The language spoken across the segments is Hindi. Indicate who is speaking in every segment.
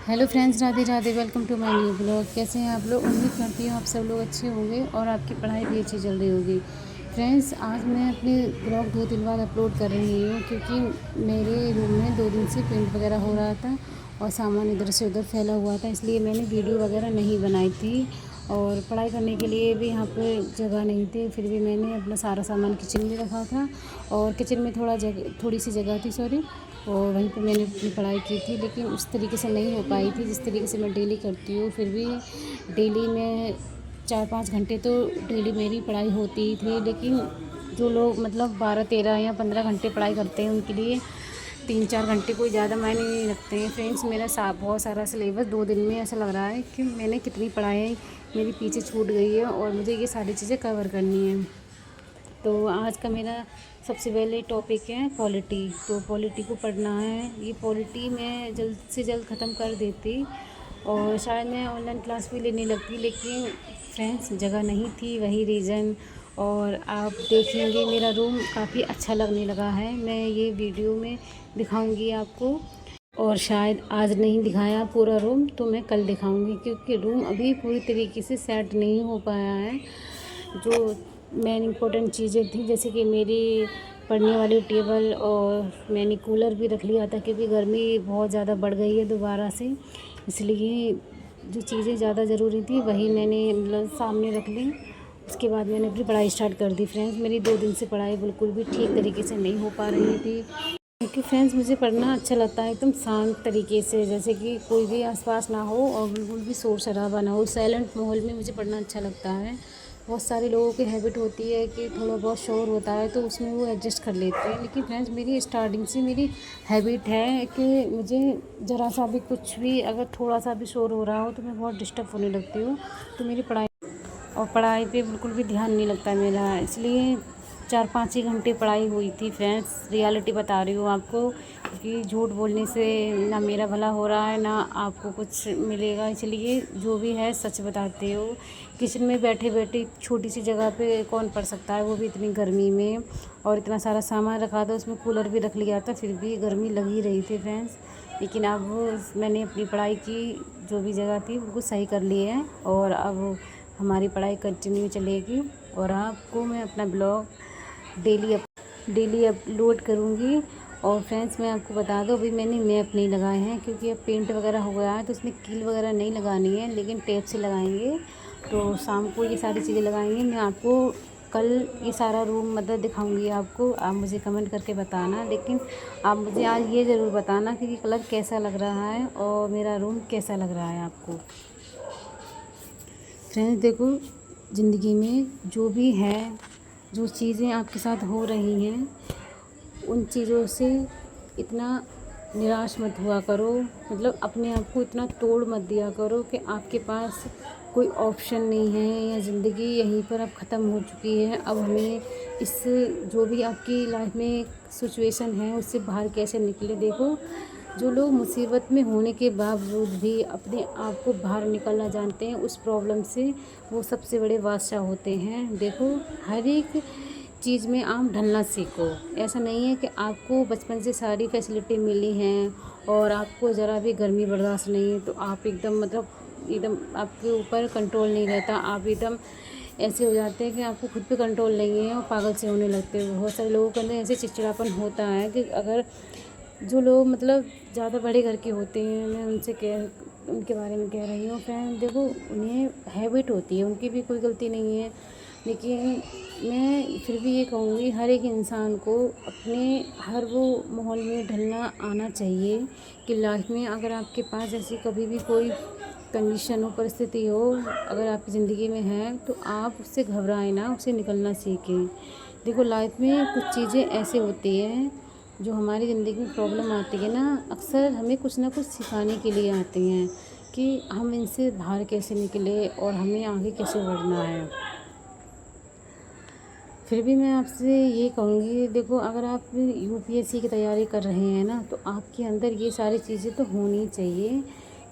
Speaker 1: Hello friends, Radhe Radhe. Welcome to my new blog. कैसे हैं आप लोग? उम्मीद करती हूँ आप सब लोग अच्छे होंगे और आपकी पढ़ाई भी अच्छी चल रही होगी। फ्रेंड्स, आज मैं अपने ब्लॉग 2 दिन बाद अपलोड कर रही हूँ क्योंकि मेरे रूम में 2 दिन से पेंट वगैरह हो रहा था और सामान इधर से उधर फैला हुआ था, इसलिए मैंने वीडियो वगैरह नहीं बनाई थी। और पढ़ाई करने के लिए भी यहाँ पे जगह नहीं थी, फिर भी मैंने अपना सारा सामान किचन में रखा था और किचन में थोड़ी सी जगह थी, सॉरी, और वहीं पे मैंने अपनी पढ़ाई की थी। लेकिन उस तरीके से नहीं हो पाई थी जिस तरीके से मैं डेली करती हूँ। फिर भी डेली में 4-5 घंटे तो डेली मेरी पढ़ाई होती ही थी। लेकिन जो लोग मतलब 12-13 या 15 घंटे पढ़ाई करते हैं उनके लिए 3-4 घंटे कोई ज़्यादा मायने नहीं रखते हैं। फ्रेंड्स, मेरा बहुत सारा सिलेबस 2 दिन में ऐसा लग रहा है कि मैंने कितनी पढ़ाई मेरी पीछे छूट गई है और मुझे ये सारी चीज़ें कवर करनी है। तो आज का मेरा सबसे पहले टॉपिक है पॉलिटी। तो पॉलिटी को पढ़ना है। ये पॉलिटी मैं जल्द से जल्द ख़त्म कर देती और शायद मैं ऑनलाइन क्लास भी लेने लगती, लेकिन फ्रेंड्स जगह नहीं थी, वही रीज़न। और आप देखेंगे मेरा रूम काफ़ी अच्छा लगने लगा है। मैं ये वीडियो में दिखाऊंगी आपको, और शायद आज नहीं दिखाया पूरा रूम तो मैं कल दिखाऊंगी, क्योंकि रूम अभी पूरी तरीके से सेट नहीं हो पाया है। जो मेन इम्पोर्टेंट चीज़ें थी जैसे कि मेरी पढ़ने वाली टेबल, और मैंने कूलर भी रख लिया था क्योंकि गर्मी बहुत ज़्यादा बढ़ गई है दोबारा से, इसलिए जो चीज़ें ज़्यादा ज़रूरी थी वही मैंने मतलब सामने रख ली। उसके बाद मैंने अपनी पढ़ाई स्टार्ट कर दी। फ्रेंड्स, मेरी 2 दिन से पढ़ाई बिल्कुल भी ठीक तरीके से नहीं हो पा रही थी, क्योंकि फ्रेंड्स मुझे पढ़ना अच्छा लगता है एकदम शांत तरीके से, जैसे कि कोई भी आसपास ना हो और बिल्कुल भी शोर शराबा ना हो। साइलेंट माहौल में मुझे पढ़ना अच्छा लगता है। बहुत सारे लोगों की हैबिट होती है कि थोड़ा बहुत शोर होता है तो उसमें वो एडजस्ट कर लेते हैं, लेकिन फ्रेंड्स मेरी स्टार्टिंग से मेरी हैबिट है कि मुझे ज़रा सा भी कुछ भी अगर थोड़ा सा भी शोर हो रहा हो तो मैं बहुत डिस्टर्ब होने लगती हूँ। तो मेरी पढ़ाई पे बिल्कुल भी ध्यान नहीं लगता है मेरा, इसलिए 4-5 ही घंटे पढ़ाई हुई थी। फ्रेंड्स, रियलिटी बता रही हूँ आपको, क्योंकि झूठ बोलने से ना मेरा भला हो रहा है ना आपको कुछ मिलेगा, इसलिए जो भी है सच बताते हो। किचन में बैठे बैठे छोटी सी जगह पे कौन पढ़ सकता है, वो भी इतनी गर्मी में। और इतना सारा सामान रखा था, उसमें कूलर भी रख लिया था, फिर भी गर्मी लग ही रही थी फ्रेंड्स। लेकिन अब मैंने अपनी पढ़ाई की जो भी जगह थी उनको सही कर ली है और अब हमारी पढ़ाई कंटिन्यू चलेगी। और आपको मैं अपना ब्लॉग डेली अपलोड करूँगी। और फ्रेंड्स, मैं आपको बता दूँ अभी मैंने मैप नहीं लगाए हैं क्योंकि अब पेंट वगैरह हो गया है तो उसमें कील वगैरह नहीं लगानी है, लेकिन टेप से लगाएंगे। तो शाम को ये सारी चीज़ें लगाएंगे। मैं आपको कल ये सारा रूम मतलब दिखाऊंगी आपको। आप मुझे कमेंट करके बताना, लेकिन आप मुझे आज ये ज़रूर बताना कि कलर कैसा लग रहा है और मेरा रूम कैसा लग रहा है आपको। फ्रेंड्स देखो, ज़िंदगी में जो भी है, जो चीज़ें आपके साथ हो रही हैं, उन चीज़ों से इतना निराश मत हुआ करो। मतलब अपने आप को इतना तोड़ मत दिया करो कि आपके पास कोई ऑप्शन नहीं है या ज़िंदगी यहीं पर अब ख़त्म हो चुकी है। अब हमें इस जो भी आपकी लाइफ में सिचुएशन है उससे बाहर कैसे निकले। देखो, जो लोग मुसीबत में होने के बावजूद भी अपने आप को बाहर निकलना जानते हैं उस प्रॉब्लम से, वो सबसे बड़े बादशाह होते हैं। देखो, हर एक चीज़ में आप ढलना सीखो। ऐसा नहीं है कि आपको बचपन से सारी फैसिलिटी मिली हैं और आपको ज़रा भी गर्मी बर्दाश्त नहीं है तो आप एकदम मतलब एकदम आपके ऊपर कंट्रोल नहीं रहता, आप एकदम ऐसे हो जाते हैं कि आपको खुद पे कंट्रोल नहीं है और पागल से होने लगते हो। बहुत सारे लोगों के अंदर ऐसे चिड़चिड़ापन होता है कि अगर जो लोग मतलब ज़्यादा बड़े घर के होते हैं, मैं उनके बारे में कह रही हूँ फ्रेंड। देखो, उन्हें हैबिट होती है, उनकी भी कोई गलती नहीं है, लेकिन मैं फिर भी ये कहूँगी हर एक इंसान को अपने हर वो माहौल में ढलना आना चाहिए कि लाइफ में अगर आपके पास ऐसी कभी भी कोई कंडीशन हो, परिस्थिति हो, अगर आपकी ज़िंदगी में है तो आप उससे घबराएं ना, उससे निकलना सीखें। देखो, लाइफ में कुछ चीज़ें ऐसे होती हैं जो हमारी ज़िंदगी में प्रॉब्लम आती है ना, अक्सर हमें कुछ ना कुछ सिखाने के लिए आती हैं कि हम इनसे बाहर कैसे निकले और हमें आगे कैसे बढ़ना है। फिर भी मैं आपसे ये कहूँगी, देखो, अगर आप यूपीएससी की तैयारी कर रहे हैं ना तो आपके अंदर ये सारी चीज़ें तो होनी चाहिए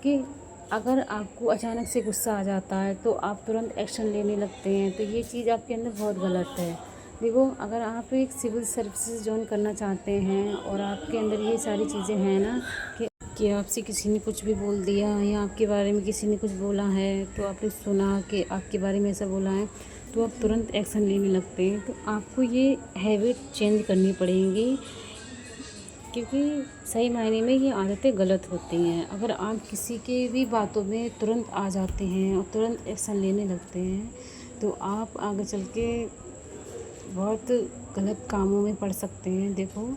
Speaker 1: कि अगर आपको अचानक से गुस्सा आ जाता है तो आप तुरंत एक्शन लेने लगते हैं, तो ये चीज़ आपके अंदर बहुत गलत है। देखो, अगर आप एक सिविल सर्विसेज ज्वाइन करना चाहते हैं और आपके अंदर ये सारी चीज़ें हैं ना कि कि आपसे किसी ने कुछ भी बोल दिया या आपके बारे में किसी ने कुछ बोला है, तो आपने सुना कि आपके बारे में ऐसा बोला है, तो आप तुरंत एक्शन लेने लगते हैं। तो आपको ये हैबिट चेंज करनी पड़ेंगी, क्योंकि सही मायने में ये आदतें गलत होती हैं। अगर आप किसी के भी बातों में तुरंत आ जाते हैं और तुरंत एक्शन लेने लगते हैं, तो आप आगे चल के बहुत गलत कामों में पड़ सकते हैं। देखो,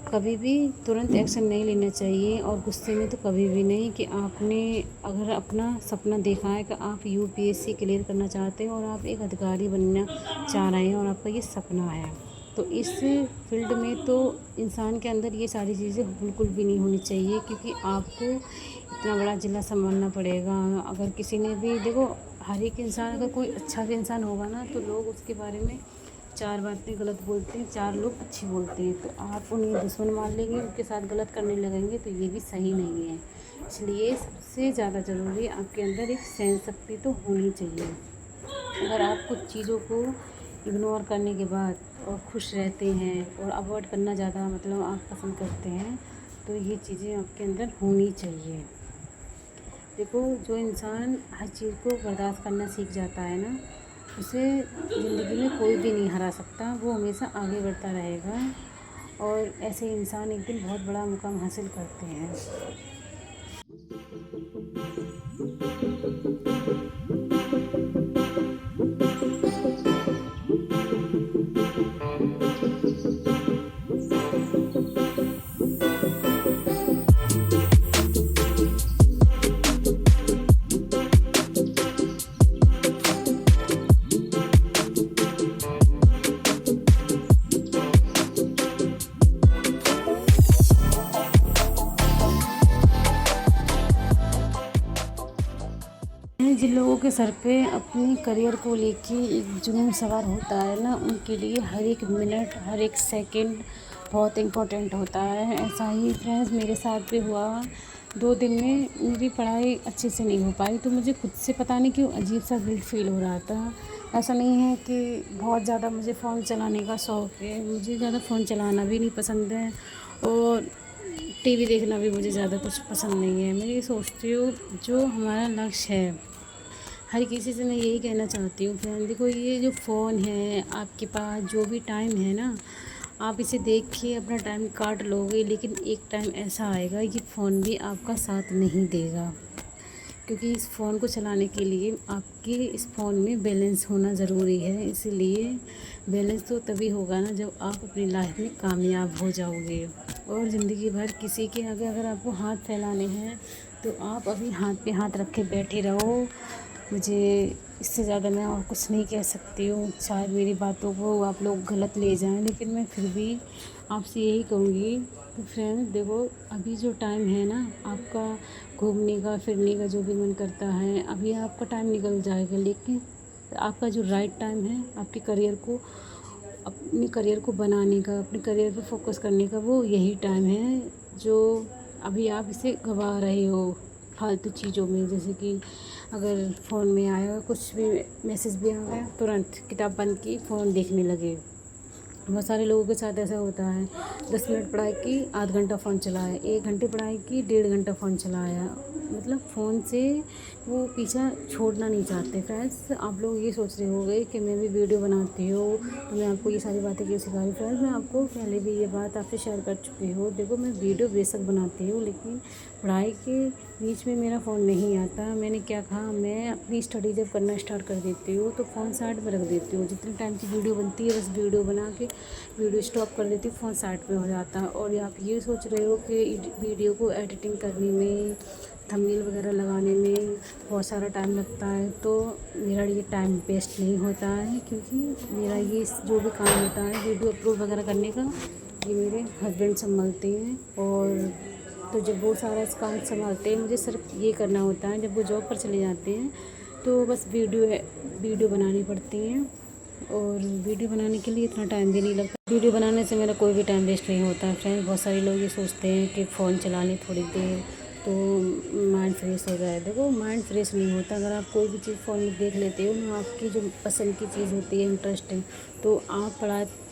Speaker 1: कभी भी तुरंत एक्शन नहीं लेना चाहिए, और गुस्से में तो कभी भी नहीं। कि आपने अगर अपना सपना देखा है कि आप यूपीएससी क्लियर करना चाहते हैं और आप एक अधिकारी बनना चाह रहे हैं और आपका ये सपना है, तो इस फील्ड में तो इंसान के अंदर ये सारी चीज़ें बिल्कुल भी नहीं होनी चाहिए, क्योंकि आपको इतना बड़ा ज़िला संभालना पड़ेगा। अगर किसी ने भी, देखो, हर एक इंसान, अगर कोई अच्छा भी इंसान होगा ना, तो लोग उसके बारे में चार बातें गलत बोलते हैं, चार लोग अच्छी बोलते हैं। तो आप उन्हें दुश्मन मान लेंगे, उनके साथ गलत करने लगेंगे, तो ये भी सही नहीं है। इसलिए सबसे ज़्यादा ज़रूरी आपके अंदर एक सहन शक्ति तो होनी चाहिए। अगर आप कुछ चीज़ों को इग्नोर करने के बाद और खुश रहते हैं और अवॉइड करना ज़्यादा मतलब आप पसंद करते हैं, तो ये चीज़ें आपके अंदर होनी चाहिए। देखो, जो इंसान हर चीज़ को बर्दाश्त करना सीख जाता है ना, उसे ज़िंदगी में कोई भी नहीं हरा सकता। वो हमेशा आगे बढ़ता रहेगा, और ऐसे इंसान एक दिन बहुत बड़ा मुकाम हासिल करते हैं। जिन लोगों के सर पे अपने करियर को लेके एक जुनून सवार होता है ना, उनके लिए हर एक मिनट, हर एक सेकंड बहुत इम्पोर्टेंट होता है। ऐसा ही फ्रेंड्स मेरे साथ भी हुआ। 2 दिन में मेरी पढ़ाई अच्छे से नहीं हो पाई, तो मुझे खुद से पता नहीं क्यों अजीब सा गिल्ट फील हो रहा था। ऐसा नहीं है कि बहुत ज़्यादा मुझे फ़ोन चलाने का शौक़ है, मुझे ज़्यादा फ़ोन चलाना भी नहीं पसंद है, और टीवी देखना भी मुझे ज़्यादा कुछ पसंद नहीं है। मैं ये सोचती हूँ, जो हमारा लक्ष्य है, हर किसी से मैं यही कहना चाहती हूँ फ्रेंड, देखो, ये जो फ़ोन है आपके पास, जो भी टाइम है ना, आप इसे देख के अपना टाइम काट लोगे, लेकिन एक टाइम ऐसा आएगा ये फ़ोन भी आपका साथ नहीं देगा। क्योंकि इस फ़ोन को चलाने के लिए आपके इस फ़ोन में बैलेंस होना ज़रूरी है। इसीलिए बैलेंस तो तभी होगा ना जब आप अपनी लाइफ में कामयाब हो जाओगे। और ज़िंदगी भर किसी के आगे अगर आपको हाथ फैलाने हैं, तो आप अभी हाथ पे हाथ रख के बैठे रहो। मुझे इससे ज़्यादा मैं और कुछ नहीं कह सकती हूँ। शायद मेरी बातों को आप लोग गलत ले जाएं, लेकिन मैं फिर भी आपसे यही कहूँगी कि फ्रेंड, देखो, अभी जो टाइम है ना आपका घूमने का, फिरने का, जो भी मन करता है, अभी आपका टाइम निकल जाएगा। लेकिन आपका जो राइट टाइम है आपके करियर को, अपने करियर को बनाने का, अपने करियर पे फोकस करने का, वो यही टाइम है जो अभी आप इसे गंवा रहे हो फालतू चीज़ों में। जैसे कि अगर फ़ोन में आया कुछ भी मैसेज भी आ गया, तुरंत किताब बंद की फ़ोन देखने लगे। बहुत सारे लोगों के साथ ऐसा होता है, 10 मिनट पढ़ाई की, आध घंटा फ़ोन चलाया, 1 घंटे पढ़ाई की, 1.5 घंटा फ़ोन चलाया। मतलब फ़ोन से वो पीछा छोड़ना नहीं चाहते। फ्रेंड्स, आप लोग ये सोच रहे होंगे कि मैं भी वीडियो बनाती हूँ, तो मैं आपको ये सारी बातें क्यों सिखा रही हूँ। फ्रेंड्स, मैं आपको पहले भी ये बात आपसे शेयर कर चुकी हूँ। देखो, मैं वीडियो बेशक बनाती हूँ, लेकिन पढ़ाई के बीच में मेरा फ़ोन नहीं आता। मैंने क्या कहा, मैं अपनी स्टडी जब करना स्टार्ट कर देती हूँ, तो फ़ोन साइड में रख देती हूँ। जितने टाइम की वीडियो बनती है, बस वीडियो बना के वीडियो स्टॉप कर देती हूँ, फ़ोन साइड पे हो जाता है। और आप ये सोच रहे हो कि वीडियो को एडिटिंग करने में, थंबनेल वगैरह लगाने में बहुत सारा टाइम लगता है, तो मेरा ये टाइम वेस्ट नहीं होता है। क्योंकि मेरा ये जो भी काम होता है वीडियो अपलोड वगैरह करने का, ये मेरे हस्बैंड संभालते हैं। और तो जब वो सारा इस काम संभालते हैं, मुझे सिर्फ ये करना होता है। जब वो जॉब पर चले जाते हैं, तो बस वीडियो बनानी पड़ती हैं, और वीडियो बनाने के लिए इतना टाइम भी नहीं लगता। वीडियो बनाने से मेरा कोई भी टाइम वेस्ट नहीं होता है। फ्रेंड्स, बहुत सारे लोग ये सोचते हैं कि फ़ोन चला लें थोड़ी देर तो माइंड फ्रेश हो जाए। देखो, माइंड फ्रेश नहीं होता। अगर आप कोई भी चीज़ फ़ोन में देख लेते हो ना, आपकी जो पसंद की चीज़ होती है, इंटरेस्ट है, तो आप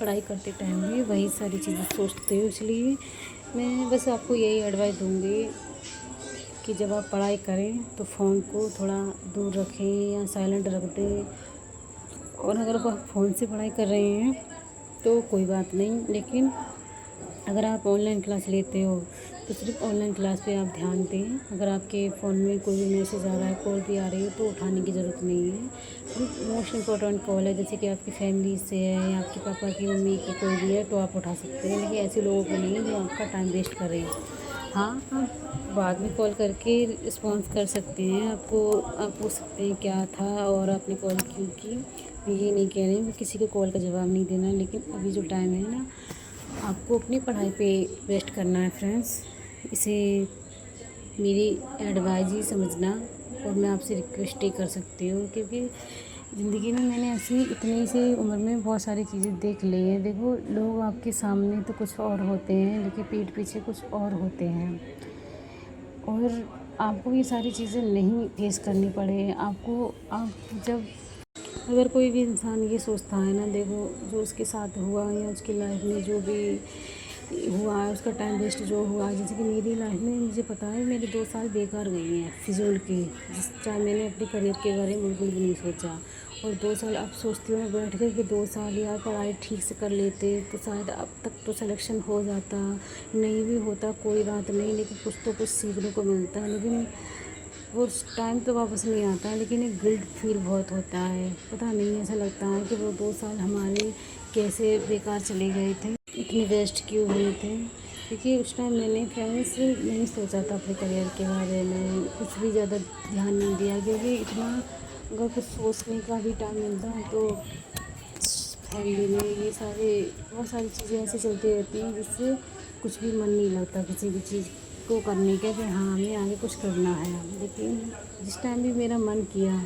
Speaker 1: पढ़ाई करते टाइम भी वही सारी चीज़ें सोचते हो। इसलिए मैं बस आपको यही एडवाइस दूँगी कि जब आप पढ़ाई करें तो फ़ोन को थोड़ा दूर रखें या साइलेंट रख दें। और अगर आप फ़ोन से पढ़ाई कर रहे हैं तो कोई बात नहीं, लेकिन अगर आप ऑनलाइन क्लास लेते हो तो सिर्फ ऑनलाइन क्लास पे आप ध्यान दें। अगर आपके फ़ोन में कोई भी मैसेज आ रहा है, कॉल भी आ रही है, तो उठाने की ज़रूरत नहीं है। मोस्ट इम्पोर्टेंट कॉल है, जैसे कि आपकी फैमिली से है या आपके पापा की, मम्मी की, कोई भी है, तो आप उठा सकते हैं। लेकिन ऐसे लोगों को नहीं जो आपका टाइम वेस्ट कर रहे हैं। हाँ, आप बाद में कॉल करके रिस्पॉन्स कर सकते हैं। आप पूछ सकते हैं क्या था और आपने कॉल क्यों की। मैं ये नहीं कह रही हूँ कि किसी को कॉल का जवाब नहीं देना, लेकिन अभी जो टाइम है ना, आपको अपनी पढ़ाई पे वेस्ट करना है फ्रेंड्स। इसे मेरी एडवाइस ही समझना, और मैं आपसे रिक्वेस्ट ही कर सकती हूँ, क्योंकि ज़िंदगी में मैंने ऐसी इतनी सी उम्र में बहुत सारी चीज़ें देख ली हैं। देखो, लोग आपके सामने तो कुछ और होते हैं, लेकिन पीठ पीछे कुछ और होते हैं। और आपको ये सारी चीज़ें नहीं फेस करनी पड़े। आप जब अगर कोई भी इंसान ये सोचता है ना, देखो जो उसके साथ हुआ या उसकी लाइफ में जो भी हुआ है, उसका टाइम वेस्ट जो हुआ है, जैसे कि मेरी लाइफ में मुझे पता है मेरे 2 साल बेकार गए हैं फिजूल के, जिस टाइम मैंने अपने करियर के बारे में बिल्कुल भी नहीं सोचा। और 2 साल अब सोचती हूँ मैं बैठ कर कि 2 साल यार पढ़ाई ठीक से कर लेते तो शायद अब तक तो सिलेक्शन हो जाता। नहीं भी होता कोई बात नहीं, लेकिन कुछ तो कुछ सीखने को मिलता है। लेकिन वो टाइम तो वापस नहीं आता है, लेकिन एक गिल्ट फील बहुत होता है। पता नहीं, ऐसा लगता है कि वो 2 साल हमारे कैसे बेकार चले गए थे, इतने वेस्ट क्यों हुए थे। क्योंकि उस टाइम मैंने फ्रेंड्स नहीं सोचा था अपने करियर के बारे में, कुछ भी ज़्यादा ध्यान नहीं दिया। क्योंकि इतना अगर कुछ सोचने का भी टाइम मिलता है तो फैमिली में ये बहुत सारी चीज़ें ऐसे चलती रहती हैं जिससे कुछ भी मन नहीं लगता किसी भी चीज़ को करने का, कि हाँ हमें आगे कुछ करना है। लेकिन जिस टाइम भी मेरा मन किया,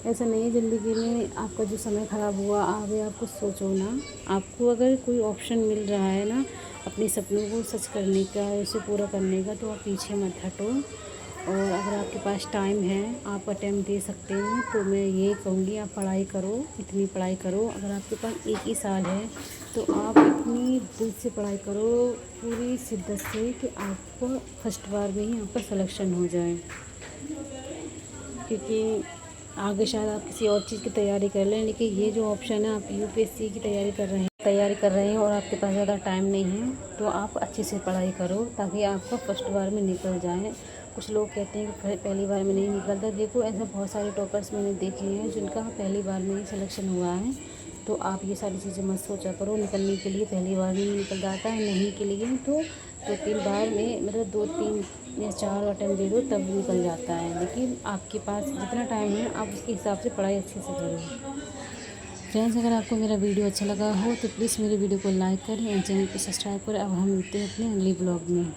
Speaker 1: ऐसा नहीं है ज़िंदगी में आपका जो समय ख़राब हुआ आगे आप कुछ सोचो ना। आपको अगर कोई ऑप्शन मिल रहा है ना अपने सपनों को सच करने का, उसे पूरा करने का, तो आप पीछे मत हटो। और अगर आपके पास टाइम है, आप अटेम्प्ट दे सकते हो, तो मैं ये कहूँगी आप पढ़ाई करो, इतनी पढ़ाई करो। अगर आपके पास 1 ही साल है तो आप इतनी दिल से पढ़ाई करो, पूरी शिद्दत से, कि आपको फर्स्ट बार में ही आपका सिलेक्शन हो जाए। क्योंकि आगे शायद आप किसी और चीज़ की तैयारी कर लें, लेकिन ये जो ऑप्शन है, आप यूपीएससी की तैयारी कर रहे हैं और आपके पास ज़्यादा टाइम नहीं है, तो आप अच्छे से पढ़ाई करो ताकि आपका फर्स्ट बार में निकल जाए। कुछ लोग कहते हैं कि पहली बार में नहीं निकलता। देखो, ऐसे बहुत सारे टॉपर्स मैंने देखे हैं जिनका पहली बार में ही सिलेक्शन हुआ है। तो आप ये सारी चीज़ें मत सोचा करो निकलने के लिए, पहली बार में ही निकल जाता है। नहीं के लिए तो 2-3 बार में, मतलब 2-3 या 4 अटेम्प्ट दे दो तब निकल जाता है। लेकिन आपके पास जितना टाइम है आप उसके हिसाब से पढ़ाई अच्छे से करो। फ्रेंड्स, अगर आपको मेरा वीडियो अच्छा लगा हो तो प्लीज़ मेरे वीडियो को लाइक करें और चैनल को सब्सक्राइब करें। अब हम मिलते हैं अपने अगले ब्लॉग में।